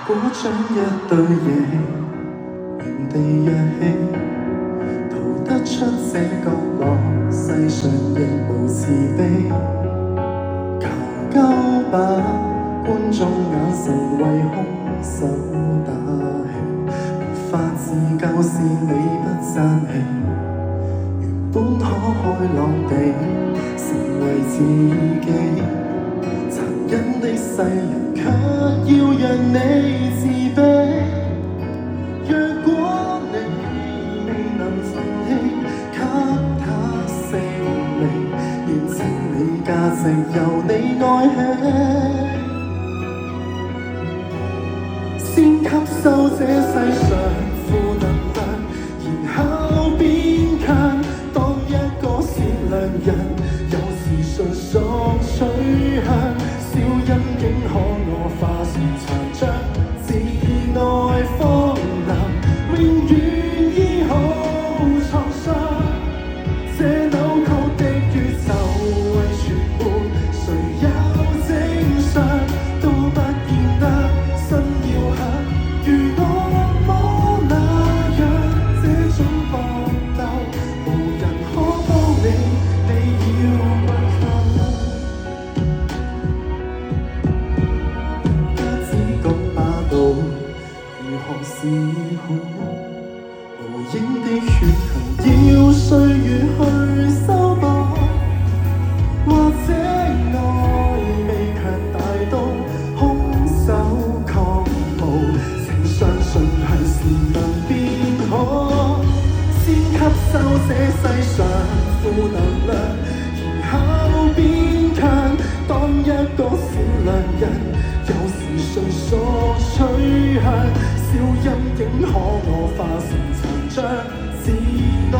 果將一對夜原地躍起，逃得出這角落，世上亦無慈悲。求救吧，觀眾眼神為兇手打氣，沒法自救是你不爭氣，原本可開朗地成為自己，殘忍的世人卻要讓你自卑。若果你未能放棄，給他勝利，認清你價值由你愛起，先吸收這世上負能量，然後變強。當一個善良人，有時純屬取向，小陰影可我化成殘障，自內荒涼，永遠醫好創傷。這扭曲的宇宙為全沒，誰有正常都不見得心要響，如惡魔那樣，這種搏鬥無人可幫你，你要不求。家只講霸道，如何是好？無影的血痕要歲月去修補，或者愛未強大到空手抗暴，請相信係善能變好，先吸收這世上負能量，然後變強。當一個善良人，有時純屬取向，小陰影可我化成殘障，自內